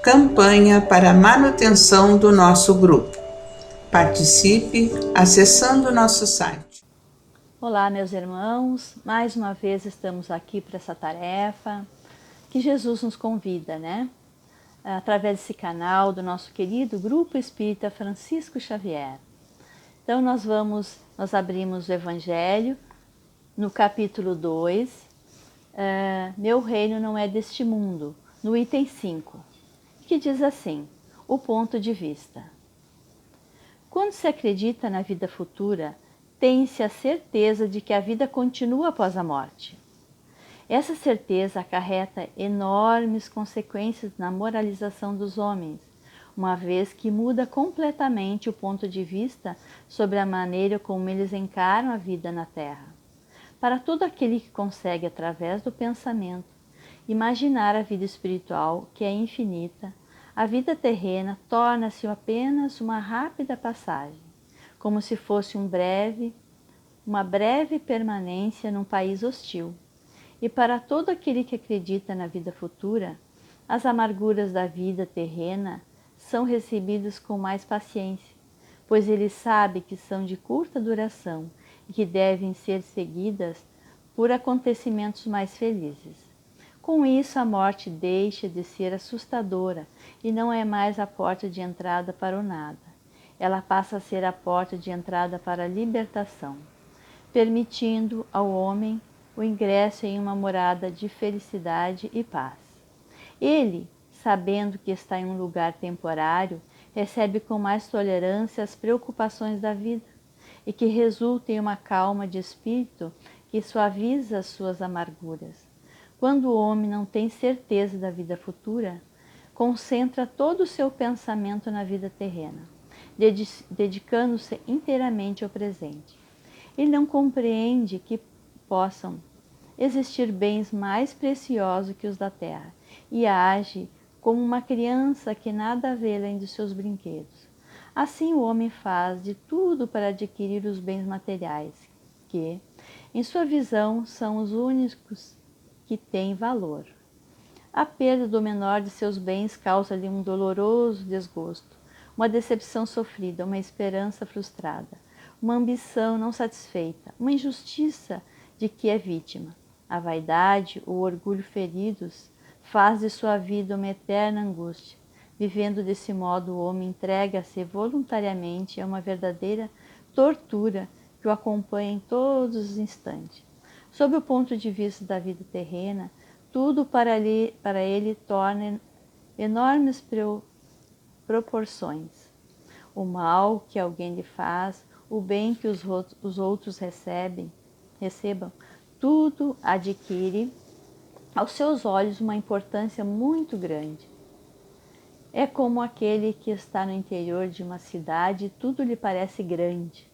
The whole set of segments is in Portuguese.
Campanha para a manutenção do nosso grupo. Participe acessando nosso site. Olá, meus irmãos, mais uma vez estamos aqui para essa tarefa que Jesus nos convida, né? Através desse canal do nosso querido Grupo Espírita Francisco Xavier. Então nós abrimos o Evangelho no capítulo 2, Meu reino não é deste mundo, no item 5, que diz assim, o ponto de vista. Quando se acredita na vida futura, tem-se a certeza de que a vida continua após a morte. Essa certeza acarreta enormes consequências na moralização dos homens, uma vez que muda completamente o ponto de vista sobre a maneira como eles encaram a vida na Terra. Para todo aquele que consegue, através do pensamento, imaginar a vida espiritual, que é infinita, a vida terrena torna-se apenas uma rápida passagem, como se fosse uma breve permanência num país hostil. E para todo aquele que acredita na vida futura, as amarguras da vida terrena são recebidas com mais paciência, pois ele sabe que são de curta duração e que devem ser seguidas por acontecimentos mais felizes. Com isso, a morte deixa de ser assustadora e não é mais a porta de entrada para o nada. Ela passa a ser a porta de entrada para a libertação, permitindo ao homem o ingresso em uma morada de felicidade e paz. Ele, sabendo que está em um lugar temporário, recebe com mais tolerância as preocupações da vida e que resulta em uma calma de espírito que suaviza as suas amarguras. Quando o homem não tem certeza da vida futura, concentra todo o seu pensamento na vida terrena, dedicando-se inteiramente ao presente. Ele não compreende que possam existir bens mais preciosos que os da terra e age como uma criança que nada vê além dos seus brinquedos. Assim o homem faz de tudo para adquirir os bens materiais, que, em sua visão, são os únicos que têm valor. A perda do menor de seus bens causa-lhe um doloroso desgosto, uma decepção sofrida, uma esperança frustrada, uma ambição não satisfeita, uma injustiça de que é vítima. A vaidade, o orgulho feridos, faz de sua vida uma eterna angústia. Vivendo desse modo, o homem entrega-se voluntariamente a uma verdadeira tortura que o acompanha em todos os instantes. Sob o ponto de vista da vida terrena, tudo para ele torna enormes proporções. O mal que alguém lhe faz, o bem que os outros recebam, tudo adquire aos seus olhos uma importância muito grande. É como aquele que está no interior de uma cidade e tudo lhe parece grande.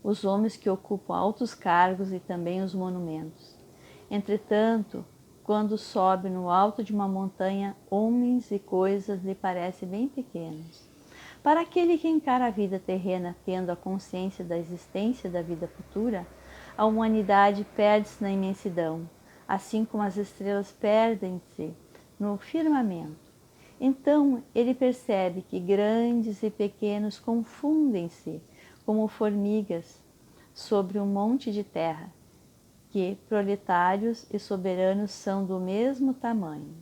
Os homens que ocupam altos cargos e também os monumentos. Entretanto, quando sobe no alto de uma montanha, homens e coisas lhe parecem bem pequenos. Para aquele que encara a vida terrena tendo a consciência da existência da vida futura, a humanidade perde-se na imensidão, assim como as estrelas perdem-se no firmamento. Então ele percebe que grandes e pequenos confundem-se como formigas sobre um monte de terra, que proletários e soberanos são do mesmo tamanho.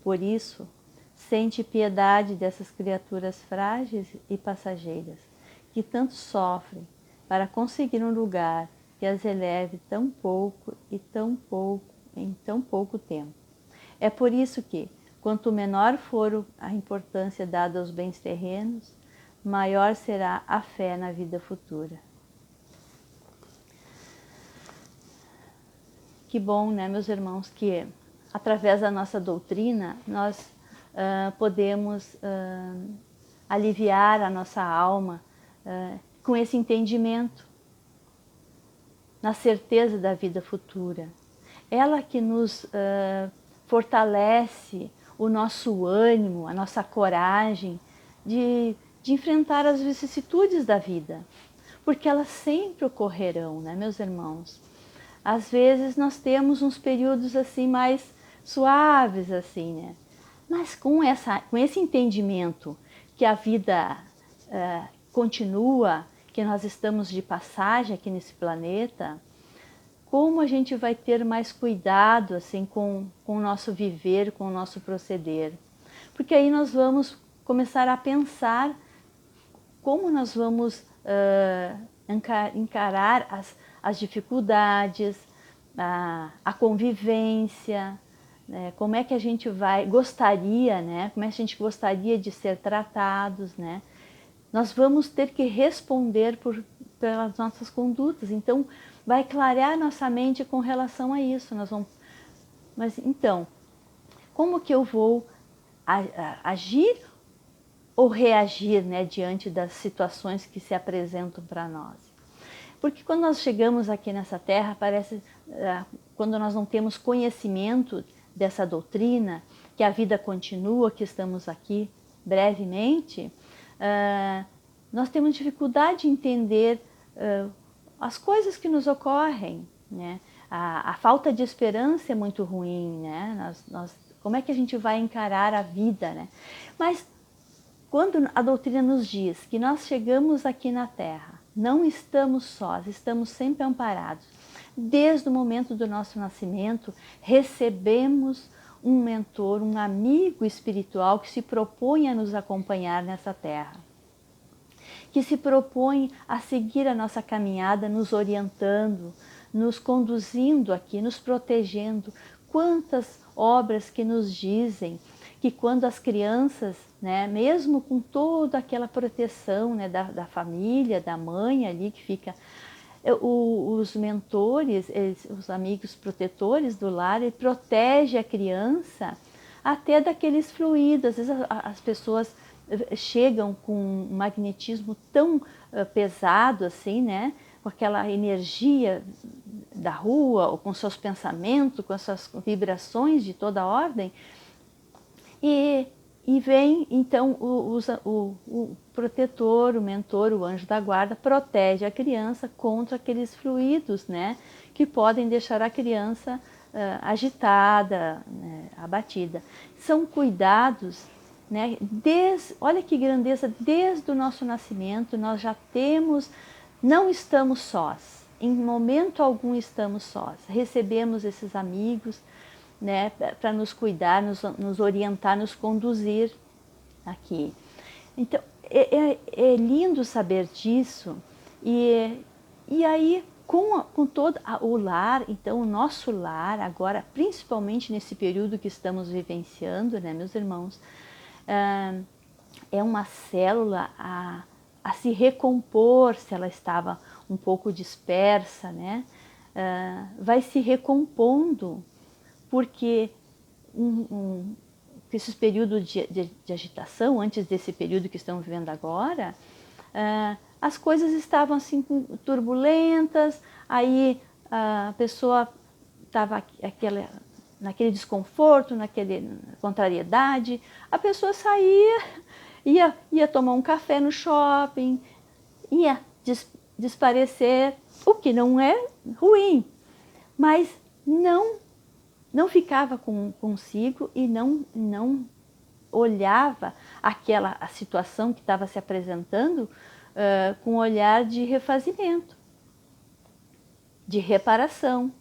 Por isso, sente piedade dessas criaturas frágeis e passageiras, que tanto sofrem para conseguir um lugar que as eleve tão pouco em tão pouco tempo. É por isso que, quanto menor for a importância dada aos bens terrenos, maior será a fé na vida futura. Que bom, né, meus irmãos, que através da nossa doutrina nós podemos aliviar a nossa alma com esse entendimento, na certeza da vida futura. Ela que nos fortalece o nosso ânimo, a nossa coragem de enfrentar as vicissitudes da vida, porque elas sempre ocorrerão, né, meus irmãos? Às vezes nós temos uns períodos assim mais suaves, assim, né? Mas com esse entendimento que a vida continua, que nós estamos de passagem aqui nesse planeta, como a gente vai ter mais cuidado assim, com o nosso viver, com o nosso proceder? Porque aí nós vamos começar a pensar como nós vamos encarar as dificuldades, a convivência, né? Como é que a gente gostaria, né? Como é que a gente gostaria de ser tratados, né? Nós vamos ter que responder pelas nossas condutas. Então, vai clarear nossa mente com relação a isso. Mas então, como que eu vou agir ou reagir, né, diante das situações que se apresentam para nós? Porque quando nós chegamos aqui nessa terra, quando nós não temos conhecimento dessa doutrina, que a vida continua, que estamos aqui brevemente, nós temos dificuldade de entender as coisas que nos ocorrem, né? A falta de esperança é muito ruim, né? Como é que a gente vai encarar a vida, né? Mas quando a doutrina nos diz que nós chegamos aqui na Terra, não estamos sós, estamos sempre amparados. Desde o momento do nosso nascimento, recebemos um mentor, um amigo espiritual que se propõe a nos acompanhar nessa Terra, que se propõe a seguir a nossa caminhada, nos orientando, nos conduzindo aqui, nos protegendo. Quantas obras que nos dizem que quando as crianças, né, mesmo com toda aquela proteção, né, da família, da mãe ali que fica, os mentores, os amigos protetores do lar, ele protege a criança até daqueles fluidos. Às vezes as pessoas chegam com um magnetismo tão pesado assim, né, com aquela energia da rua, ou com seus pensamentos, com essas vibrações de toda ordem, e vem então o protetor, o mentor, o anjo da guarda, protege a criança contra aqueles fluidos, né, que podem deixar a criança agitada, né, abatida. São cuidados, né, olha que grandeza, desde o nosso nascimento nós já temos, não estamos sós, em momento algum estamos sós, recebemos esses amigos, né, para nos cuidar, nos orientar, nos conduzir aqui. Então, é lindo saber disso, e aí, com todo o lar, então o nosso lar, agora, principalmente nesse período que estamos vivenciando, né, meus irmãos, é uma célula a se recompor, se ela estava um pouco dispersa, né, vai se recompondo, porque esses períodos de agitação, antes desse período que estamos vivendo agora, as coisas estavam assim turbulentas, aí a pessoa estava naquele desconforto, naquela contrariedade, a pessoa saía, ia tomar um café no shopping, ia desaparecer, o que não é ruim, mas não ficava consigo e não olhava a situação que estava se apresentando com um olhar de refazimento, de reparação,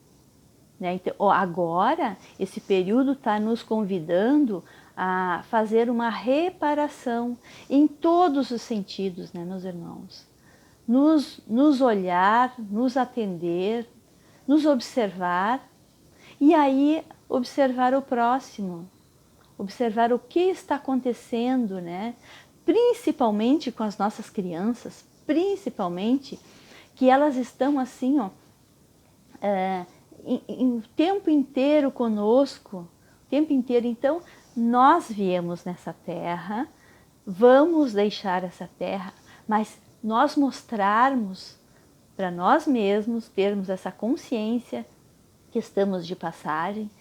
né? Então, agora, esse período está nos convidando a fazer uma reparação em todos os sentidos, né, meus irmãos? Nos olhar, nos atender, nos observar, e aí observar o próximo, observar o que está acontecendo, né? Principalmente com as nossas crianças, principalmente que elas estão assim, ó, o tempo inteiro conosco, o tempo inteiro. Então, nós viemos nessa terra, vamos deixar essa terra, mas nós mostrarmos para nós mesmos, termos essa consciência que estamos de passagem,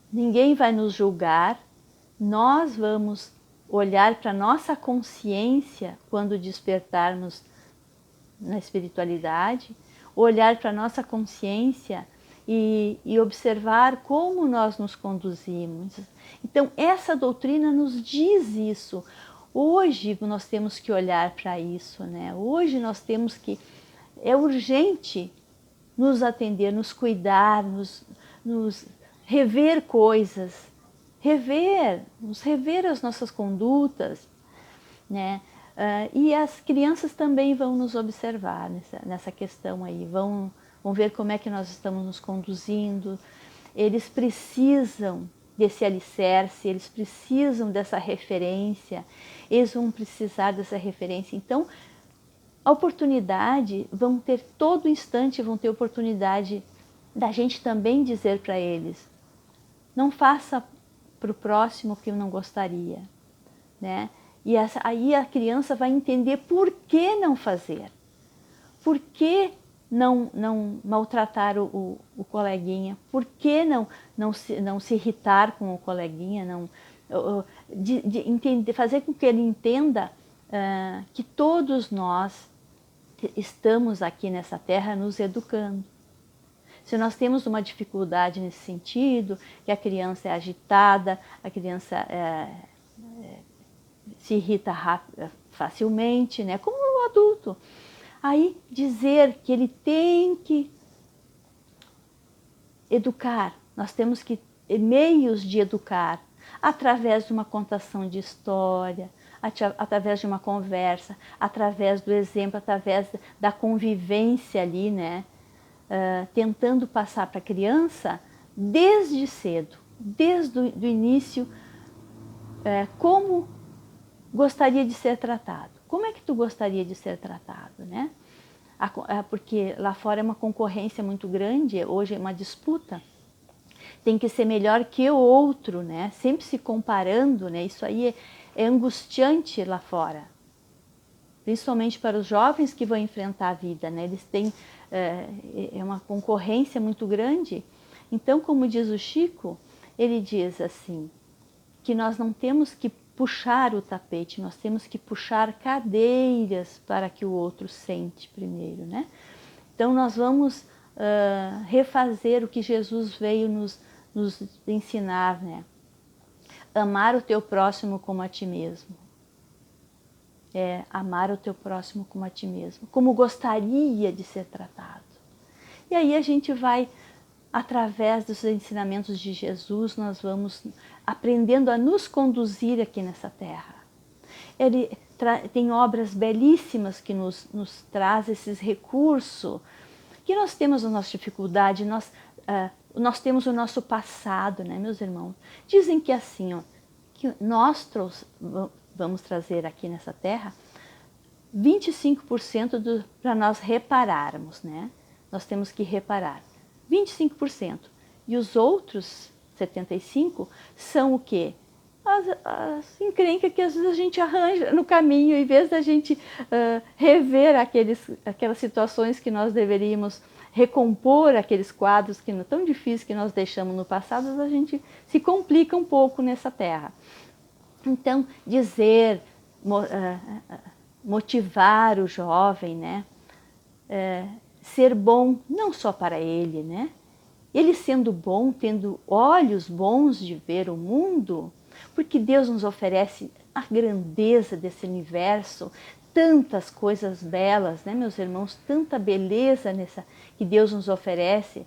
ninguém vai nos julgar, nós vamos olhar para nossa consciência quando despertarmos na espiritualidade, olhar para nossa consciência e observar como nós nos conduzimos. Então, essa doutrina nos diz isso. Hoje nós temos que olhar para isso, né? Hoje nós temos que... É urgente nos atender, nos cuidar, nos rever coisas, rever as nossas condutas, né? E as crianças também vão nos observar nessa questão aí, vão ver como é que nós estamos nos conduzindo. Eles precisam desse alicerce, eles precisam dessa referência, eles vão precisar dessa referência. Então, a oportunidade, vão ter todo instante, vão ter oportunidade da gente também dizer para eles, não faça para o próximo o que eu não gostaria, né? E aí a criança vai entender por que não fazer, por que não maltratar o coleguinha, por que não se irritar com o coleguinha, fazer com que ele entenda que todos nós estamos aqui nessa terra nos educando. Se nós temos uma dificuldade nesse sentido, que a criança é agitada, a criança se irrita facilmente, né? Como o adulto. Aí dizer que ele tem que educar, nós temos que meios de educar, através de uma contação de história, através de uma conversa, através do exemplo, através da convivência ali, né? Tentando passar para a criança desde cedo, desde o início, como gostaria de ser tratado. Como é que tu gostaria de ser tratado, né? Porque lá fora é uma concorrência muito grande, hoje é uma disputa. Tem que ser melhor que o outro, né? Sempre se comparando, né? Isso aí é angustiante lá fora. Principalmente para os jovens que vão enfrentar a vida, né? Eles têm uma concorrência muito grande. Então, como diz o Chico, ele diz assim, que nós não temos que puxar o tapete, nós temos que puxar cadeiras para que o outro sente primeiro, né? Então nós vamos refazer o que Jesus veio nos ensinar, né? Amar o teu próximo como a ti mesmo. Amar o teu próximo como a ti mesmo, como gostaria de ser tratado. E aí a gente vai, através dos ensinamentos de Jesus, nós vamos aprendendo a nos conduzir aqui nessa terra. Ele tem obras belíssimas que nos traz esses recursos, que nós temos a nossa dificuldade, nós temos o nosso passado, né, meus irmãos? Dizem que assim, ó, que nós vamos trazer aqui nessa terra 25% para nós repararmos, né? Nós temos que reparar 25%. E os outros 75% são o quê? As encrencas que às vezes a gente arranja no caminho, em vez da gente rever aquelas situações que nós deveríamos recompor, aqueles quadros que não tão difíceis que nós deixamos no passado, a gente se complica um pouco nessa terra. Então, dizer, motivar o jovem, né? Ser bom não só para ele, né? Ele sendo bom, tendo olhos bons de ver o mundo, porque Deus nos oferece a grandeza desse universo, tantas coisas belas, né, meus irmãos? Tanta beleza que Deus nos oferece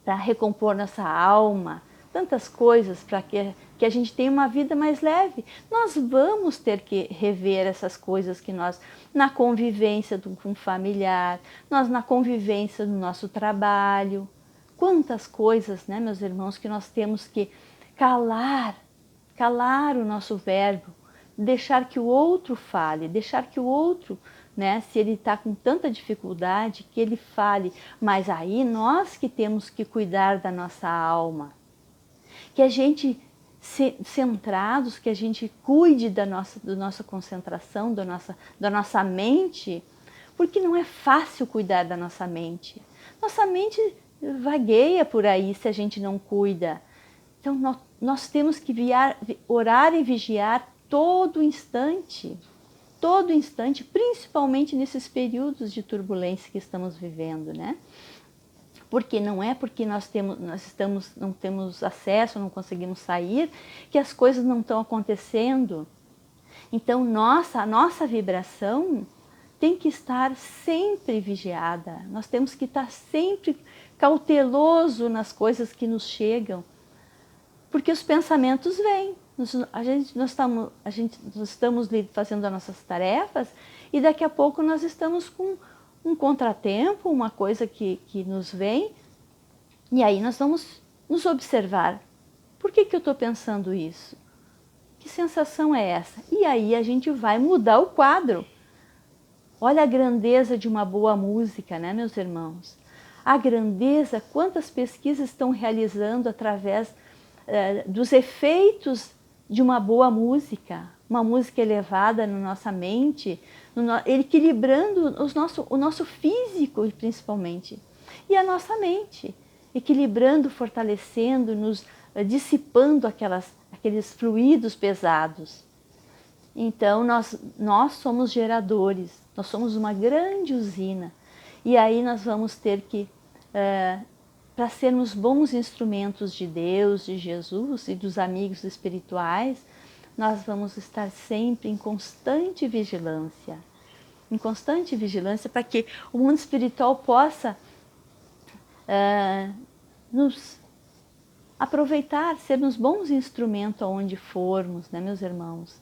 para recompor nossa alma, tantas coisas para que a gente tenha uma vida mais leve. Nós vamos ter que rever essas coisas que nós, na convivência com o familiar, na convivência no nosso trabalho. Quantas coisas, né, meus irmãos, que nós temos que calar o nosso verbo, deixar que o outro fale, deixar que o outro, né, se ele está com tanta dificuldade, que ele fale. Mas aí nós que temos que cuidar da nossa alma, que a gente, centrados, que a gente cuide da nossa concentração, da nossa mente, porque não é fácil cuidar da nossa mente. Nossa mente vagueia por aí se a gente não cuida. Então nós temos que orar e vigiar todo instante, principalmente nesses períodos de turbulência que estamos vivendo, né? Porque não é porque não temos acesso, não conseguimos sair, que as coisas não estão acontecendo. Então, a nossa vibração tem que estar sempre vigiada. Nós temos que estar sempre cauteloso nas coisas que nos chegam, porque os pensamentos vêm. Nós estamos fazendo as nossas tarefas e daqui a pouco nós estamos com um contratempo, uma coisa que nos vem, e aí nós vamos nos observar. Por que eu estou pensando isso? Que sensação é essa? E aí a gente vai mudar o quadro. Olha a grandeza de uma boa música, né, meus irmãos? A grandeza, quantas pesquisas estão realizando através dos efeitos de uma boa música, uma música elevada na nossa mente, equilibrando o nosso físico, principalmente, e a nossa mente, equilibrando, fortalecendo, nos dissipando aqueles fluidos pesados. Então, nós somos geradores, nós somos uma grande usina, e aí nós vamos ter que, para sermos bons instrumentos de Deus, de Jesus e dos amigos espirituais, nós vamos estar sempre em constante vigilância para que o mundo espiritual possa nos aproveitar, sermos bons instrumentos aonde formos, né, meus irmãos?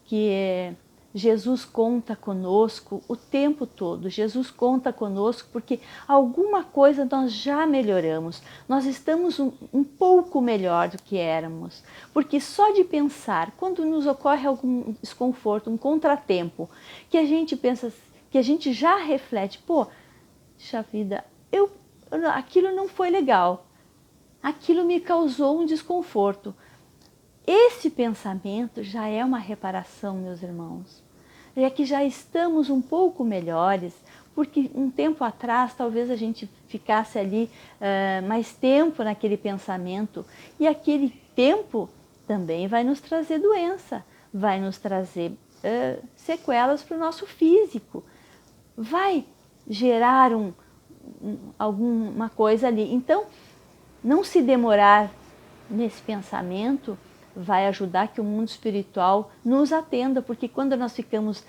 Que Jesus conta conosco o tempo todo. Jesus conta conosco porque alguma coisa nós já melhoramos. Nós estamos um pouco melhor do que éramos. Porque só de pensar, quando nos ocorre algum desconforto, um contratempo, que a gente pensa, que a gente já reflete, puxa vida, aquilo não foi legal. Aquilo me causou um desconforto. Esse pensamento já é uma reparação, meus irmãos. É que já estamos um pouco melhores, porque um tempo atrás talvez a gente ficasse ali mais tempo naquele pensamento, e aquele tempo também vai nos trazer doença, vai nos trazer sequelas para o nosso físico, vai gerar alguma coisa ali. Então, não se demorar nesse pensamento vai ajudar que o mundo espiritual nos atenda, porque quando nós ficamos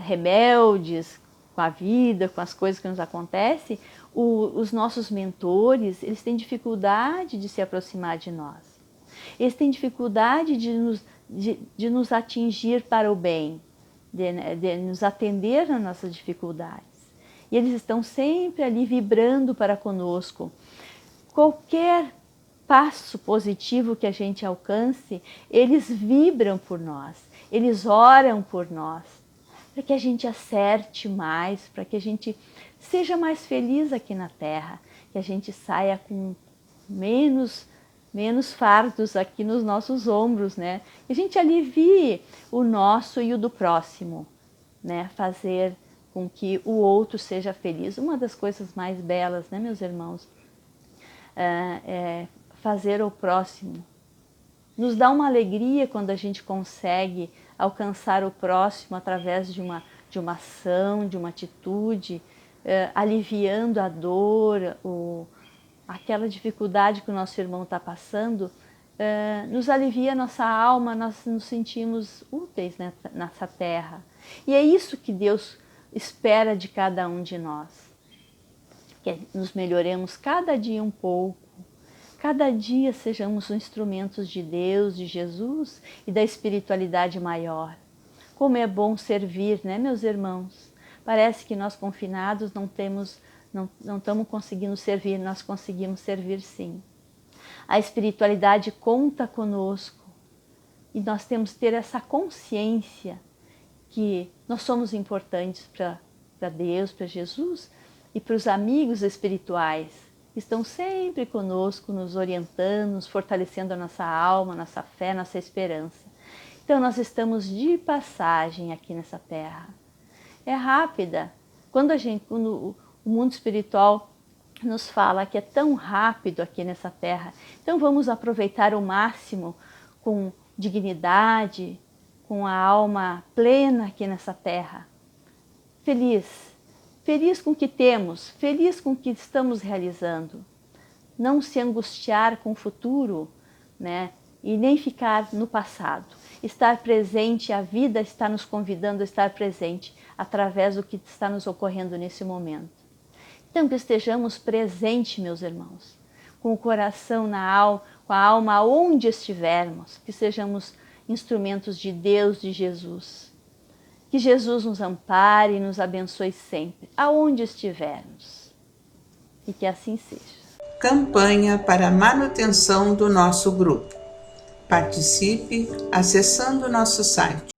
rebeldes com a vida, com as coisas que nos acontecem, os nossos mentores, eles têm dificuldade de se aproximar de nós. Eles têm dificuldade de nos atingir para o bem, de nos atender nas nossas dificuldades. E eles estão sempre ali vibrando para conosco. Qualquer passo positivo que a gente alcance, eles vibram por nós, eles oram por nós, para que a gente acerte mais, para que a gente seja mais feliz aqui na Terra, que a gente saia com menos fardos aqui nos nossos ombros, né? Que a gente alivie o nosso e o do próximo, né? Fazer com que o outro seja feliz. Uma das coisas mais belas, né, meus irmãos? Fazer o próximo. Nos dá uma alegria quando a gente consegue alcançar o próximo através de uma ação, de uma atitude, aliviando a dor, aquela dificuldade que o nosso irmão está passando, nos alivia a nossa alma, nós nos sentimos úteis nessa terra. E é isso que Deus espera de cada um de nós. Que nos melhoremos cada dia um pouco, cada dia sejamos instrumentos de Deus, de Jesus e da espiritualidade maior. Como é bom servir, né, meus irmãos? Parece que nós confinados não estamos conseguindo servir, nós conseguimos servir sim. A espiritualidade conta conosco e nós temos que ter essa consciência que nós somos importantes para Deus, para Jesus e para os amigos espirituais que estão sempre conosco, nos orientando, nos fortalecendo a nossa alma, nossa fé, nossa esperança. Então nós estamos de passagem aqui nessa terra. É rápida. Quando o mundo espiritual nos fala que é tão rápido aqui nessa terra, então vamos aproveitar o máximo com dignidade, com a alma plena aqui nessa terra. Feliz, feliz com o que temos, feliz com o que estamos realizando. Não se angustiar com o futuro, né? E nem ficar no passado. Estar presente, a vida está nos convidando a estar presente através do que está nos ocorrendo nesse momento. Então, que estejamos presentes, meus irmãos, com o coração na alma, com a alma onde estivermos, que sejamos instrumentos de Deus, de Jesus. Que Jesus nos ampare e nos abençoe sempre, aonde estivermos. E que assim seja. Campanha para a manutenção do nosso grupo. Participe acessando nosso site